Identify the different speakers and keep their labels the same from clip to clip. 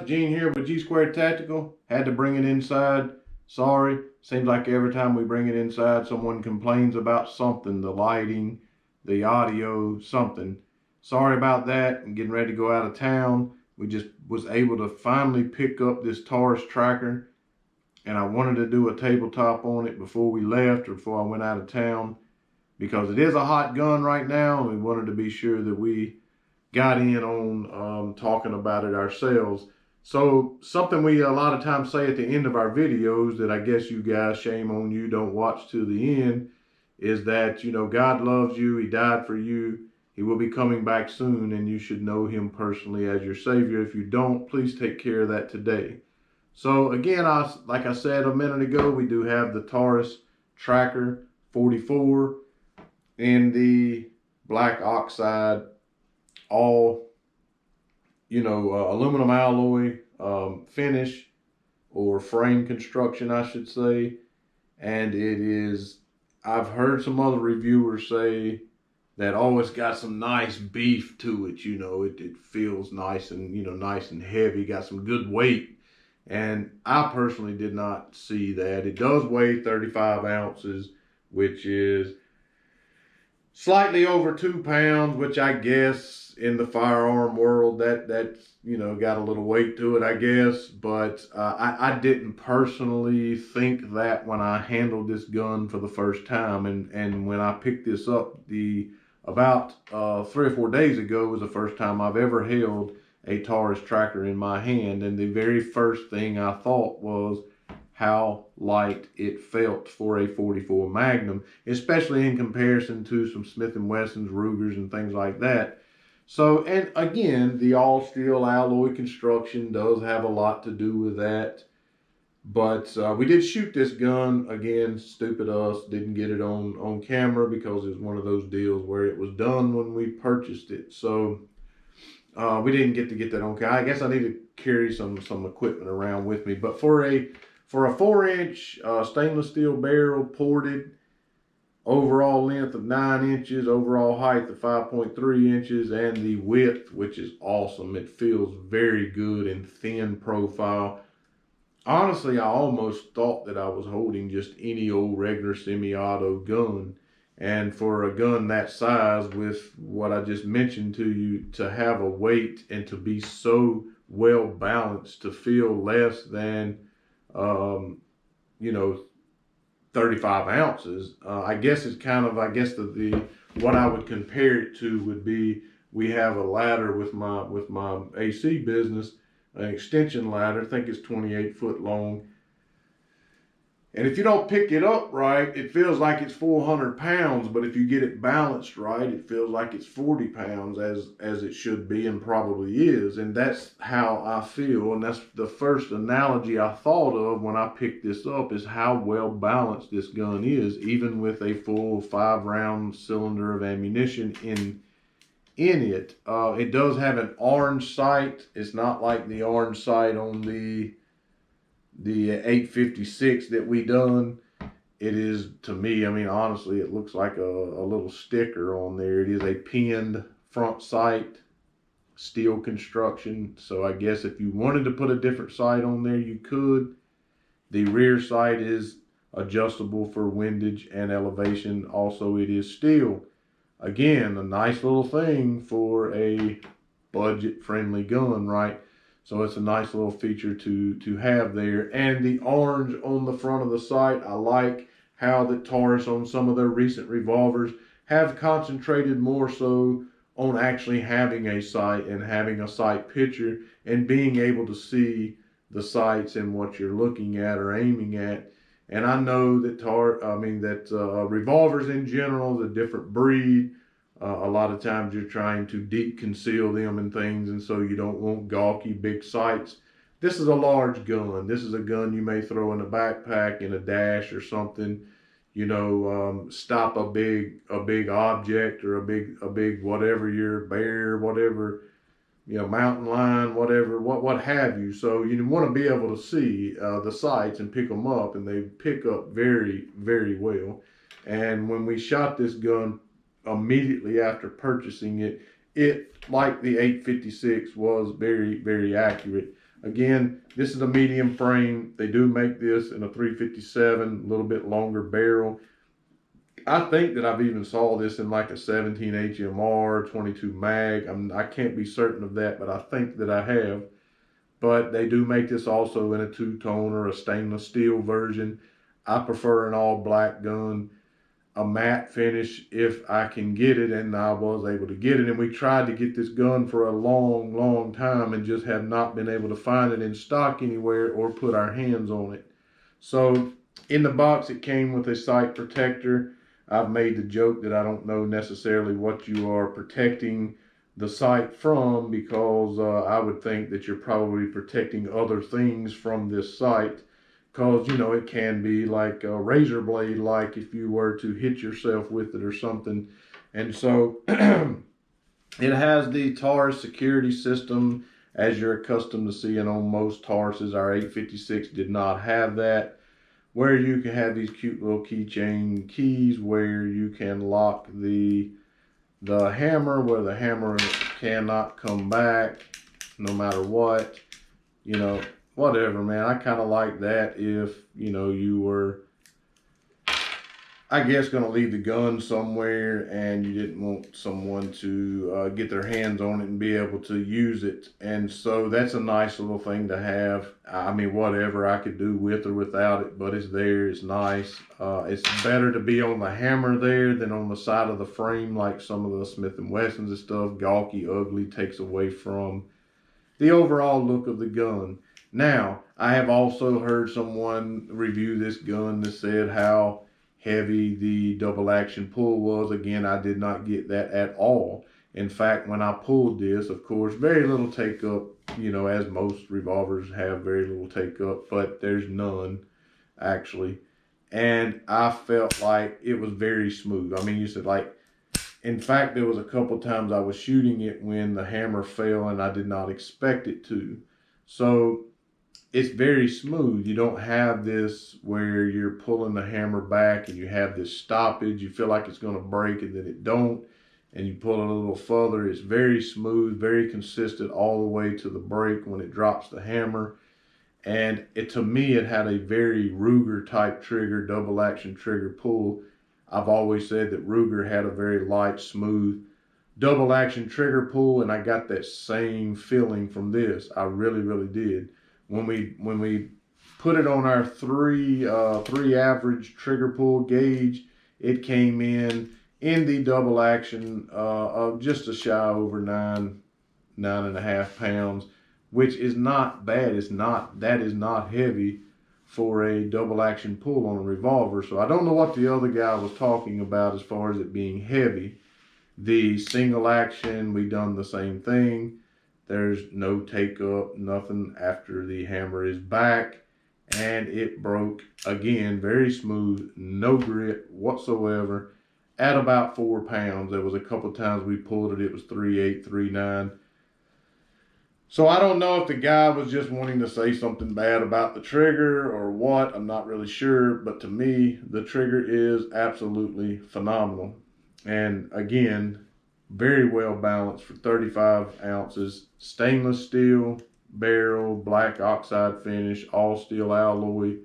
Speaker 1: guys, Gene here with G Squared Tactical. Had to bring it inside. Sorry. Seems like every time we bring it inside, someone complains about something. The lighting, the audio, something. Sorry about that. I'm getting ready to go out of town. We just was able to finally pick up this Taurus Tracker. And I wanted to do a tabletop on it before we left or before I went out of town. Because it is a hot gun right now. And we wanted to be sure that we got in on talking about it ourselves. So something we a lot of times say at the end of our videos that I guess you guys, shame on you, don't watch to the end, is that, you know, God loves you. He died for you. He will be coming back soon, and you should know him personally as your Savior. If you don't, please take care of that today. So again, like I said a minute ago, we do have the Taurus Tracker 44 in the black oxide, all, you know, aluminum alloy finish, or frame construction, I should say. And it is, I've heard some other reviewers say that, oh, it's got some nice beef to it, you know, it feels nice and, you know, nice and heavy, got some good weight. And I personally did not see that. It does weigh 35 ounces, which is slightly over 2 pounds, which I guess in the firearm world, that's, you know, got a little weight to it, I guess. But I didn't personally think that when I handled this gun for the first time. And when I picked this up, about 3 or 4 days ago was the first time I've ever held a Taurus Tracker in my hand. And the very first thing I thought was how light it felt for a 44 Magnum, especially in comparison to some Smith & Wessons, Rugers, and things like that. So, and again, the all steel alloy construction does have a lot to do with that. But we did shoot this gun, again, stupid us, didn't get it on camera because it was one of those deals where it was done when we purchased it. So we didn't get that on camera. I guess I need to carry some equipment around with me. But for a 4-inch stainless steel barrel, ported, overall length of 9 inches, overall height of 5.3 inches, and the width, which is awesome. It feels very good and thin profile. Honestly, I almost thought that I was holding just any old regular semi-auto gun. And for a gun that size, with what I just mentioned to you, to have a weight and to be so well balanced, to feel less than you know, 35 ounces. I guess it's kind of, the what I would compare it to would be, we have a ladder with my AC business, an extension ladder. I think it's 28 foot long. And if you don't pick it up right, it feels like it's 400 pounds, but if you get it balanced right, it feels like it's 40 pounds as it should be, and probably is. And that's how I feel. And that's the first analogy I thought of when I picked this up, is how well balanced this gun is, even with a full 5-round cylinder of ammunition in it. It does have an orange sight. It's not like the orange sight on the 856 that we done. It is, to me, I mean, honestly, it looks like a little sticker on there. It is a pinned front sight, steel construction. So I guess if you wanted to put a different sight on there, you could. The rear sight is adjustable for windage and elevation. Also, it is steel. Again, a nice little thing for a budget-friendly gun, right? So it's a nice little feature to have there. And the orange on the front of the sight, I like how the Taurus on some of their recent revolvers have concentrated more so on actually having a sight and having a sight picture and being able to see the sights and what you're looking at or aiming at. And I know that revolvers in general is a different breed. A lot of times you're trying to deep conceal them and things, and so you don't want gawky big sights. This is a large gun. This is a gun you may throw in a backpack, in a dash or something, you know, stop a big object, or a big whatever, your bear, whatever, you know, mountain lion, whatever, what have you. So you want to be able to see the sights and pick them up, and they pick up very, very well. And when we shot this gun immediately after purchasing it, like the 856, was very, very accurate. Again, this is a medium frame. They do make this in a 357, a little bit longer barrel. I think that I've even saw this in like a 17 HMR, 22 mag. I can't be certain of that, but I think that I have. But they do make this also in a two-tone or a stainless steel version. I prefer an all black gun, a matte finish if I can get it, and I was able to get it. And we tried to get this gun for a long time and just have not been able to find it in stock anywhere or put our hands on it. So in the box, it came with a sight protector. I've made the joke that I don't know necessarily what you are protecting the sight from, because I would think that you're probably protecting other things from this sight, because you know it can be like a razor blade, like if you were to hit yourself with it or something. And so it has the Taurus security system as you're accustomed to seeing on most Tauruses. Our 856 did not have that, where you can have these cute little keychain keys where you can lock the hammer, where the hammer cannot come back no matter what, you know, whatever, man. I kind of like that if, you know, you were, I guess, going to leave the gun somewhere and you didn't want someone to get their hands on it and be able to use it. And so that's a nice little thing to have. I mean, whatever, I could do with or without it, but it's there, it's nice. It's better to be on the hammer there than on the side of the frame like some of the Smith & Wessons and stuff. Gawky, ugly, takes away from the overall look of the gun. Now, I have also heard someone review this gun that said how heavy the double action pull was. Again, I did not get that at all. In fact, when I pulled this, of course, very little take up, you know, as most revolvers have very little take up, but there's none actually. And I felt like it was very smooth. I mean, you said, like, in fact, there was a couple times I was shooting it when the hammer fell and I did not expect it to. So it's very smooth. You don't have this where you're pulling the hammer back and you have this stoppage. You feel like it's going to break and then it don't, and you pull it a little further. It's very smooth, very consistent all the way to the break when it drops the hammer. And to me, it had a very Ruger type trigger, double action trigger pull. I've always said that Ruger had a very light, smooth double action trigger pull, and I got that same feeling from this. I really did. When we put it on our three average trigger pull gauge, it came in the double action of just a shy over 9.5 pounds, which is not bad. That is not heavy for a double action pull on a revolver. So I don't know what the other guy was talking about as far as it being heavy. The single action, we done the same thing. There's no take up, nothing after the hammer is back, and it broke again, very smooth, no grit whatsoever, at about 4 pounds. There was a couple times we pulled it, it was 3.8, 3.9. So I don't know if the guy was just wanting to say something bad about the trigger or what, I'm not really sure, but to me, the trigger is absolutely phenomenal. And again, very well balanced for 35 ounces, stainless steel barrel, black oxide finish, all steel alloy.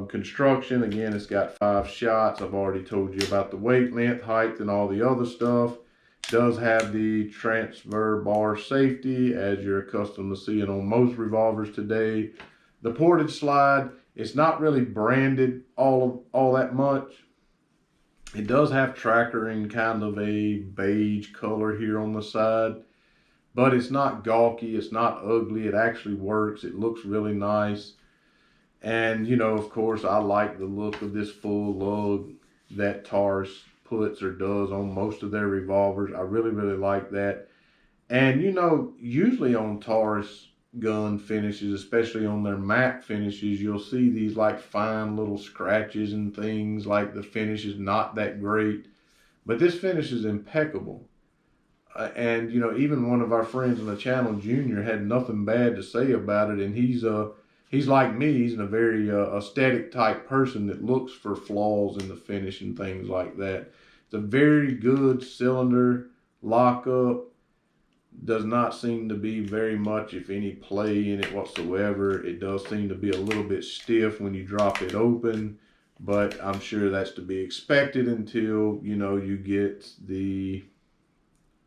Speaker 1: Construction, again, it's got 5 shots. I've already told you about the weight, length, height, and all the other stuff. Does have the transfer bar safety, as you're accustomed to seeing on most revolvers today. The portage slide, it's not really branded all that much. It does have tracker in kind of a beige color here on the side, but it's not gawky, it's not ugly, it actually works, it looks really nice. And, you know, of course, I like the look of this full lug that Taurus puts or does on most of their revolvers. I really like that. And, you know, usually on Taurus gun finishes, especially on their matte finishes, you'll see these like fine little scratches and things, like the finish is not that great, but this finish is impeccable. And you know, even one of our friends on the channel, Junior, had nothing bad to say about it. And he's like me, he's a very aesthetic type person that looks for flaws in the finish and things like that. It's a very good cylinder lockup. does not seem to be very much, if any, play in it whatsoever. It does seem to be a little bit stiff when you drop it open, but I'm sure that's to be expected until, you know, you get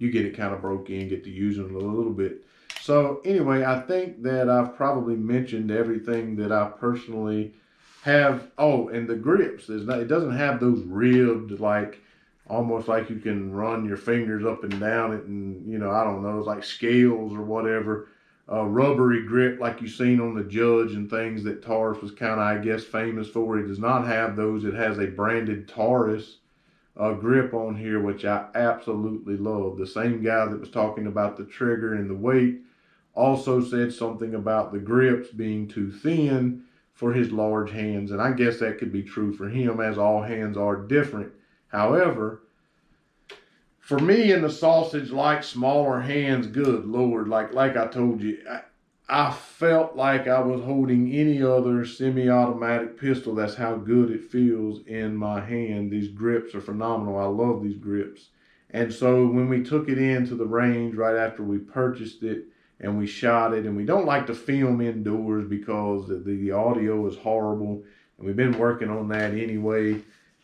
Speaker 1: it kind of broke in, get to using it a little bit. So anyway, I think that I've probably mentioned everything that I personally have. Oh, and the grips, it doesn't have those ribbed, like, almost like you can run your fingers up and down it, and, you know, I don't know, it's like scales or whatever. Rubbery grip like you've seen on the Judge and things that Taurus was kind of, I guess, famous for. It does not have those. It has a branded Taurus grip on here, which I absolutely love. The same guy that was talking about the trigger and the weight also said something about the grips being too thin for his large hands, and I guess that could be true for him, as all hands are different. However, for me in the sausage, like smaller hands, good Lord, like I told you, I felt like I was holding any other semi-automatic pistol. That's how good it feels in my hand. These grips are phenomenal. I love these grips. And so when we took it into the range right after we purchased it and we shot it, and we don't like to film indoors because the audio is horrible, and we've been working on that anyway.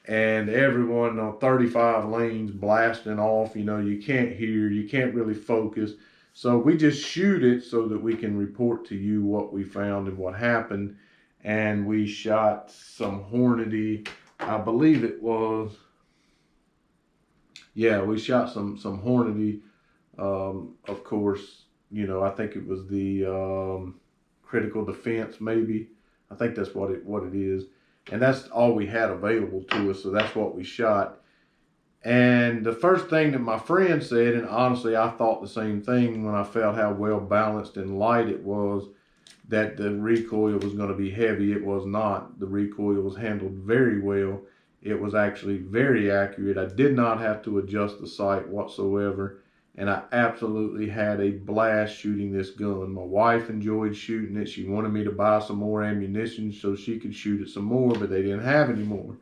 Speaker 1: And everyone on 35 lanes blasting off, you know, you can't hear, you can't really focus. So we just shoot it so that we can report to you what we found and what happened. And we shot some Hornady, I believe it was, yeah, we shot some Hornady, of course, you know, I think it was the critical defense maybe. I think that's what it is. And that's all we had available to us, so that's what we shot. And the first thing that my friend said, and honestly I thought the same thing when I felt how well balanced and light it was, that the recoil was going to be heavy. It was not. The recoil was handled very well. It was actually very accurate. I did not have to adjust the sight whatsoever. And I absolutely had a blast shooting this gun. My wife enjoyed shooting it. She wanted me to buy some more ammunition so she could shoot it some more, but they didn't have any more.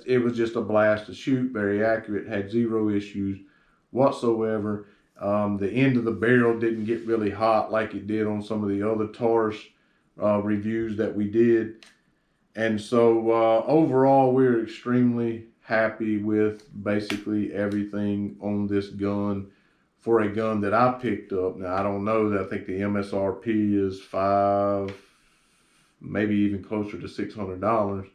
Speaker 1: It was just a blast to shoot, very accurate, had zero issues whatsoever. The end of the barrel didn't get really hot like it did on some of the other Taurus reviews that we did. And so overall, we're extremely happy with basically everything on this gun. For a gun that I picked up, now I don't know, I think the MSRP is maybe even closer to $600.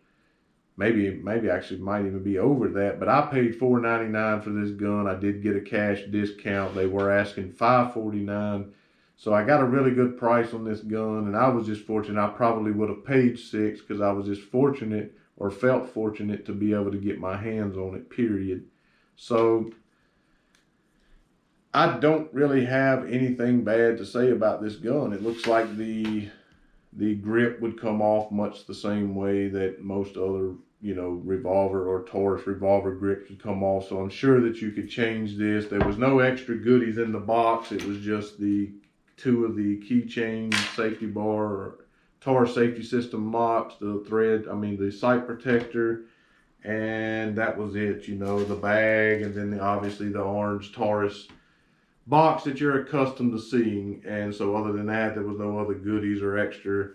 Speaker 1: Maybe actually might even be over that, but I paid $499 for this gun. I did get a cash discount. They were asking $549, so I got a really good price on this gun, and I was just fortunate. I probably would have paid $6 because I was just fortunate, or felt fortunate, to be able to get my hands on it, period. So I don't really have anything bad to say about this gun. It looks like the grip would come off much the same way that most other, you know, revolver or Taurus revolver grips would come off. So I'm sure that you could change this. There was no extra goodies in the box. It was just the two of the keychain safety bar, or Taurus safety system locks, the sight protector, and that was it. You know, the bag, and then obviously the orange Taurus box that you're accustomed to seeing. And so other than that, there was no other goodies or extra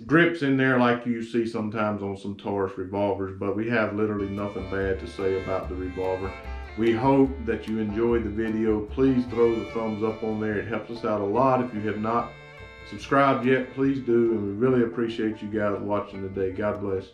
Speaker 1: grips in there like you see sometimes on some Taurus revolvers. But we have literally nothing bad to say about the revolver. We hope that you enjoyed the video. Please throw the thumbs up on there. It helps us out a lot. If you have not subscribed yet, please do, and we really appreciate you guys watching today. God bless.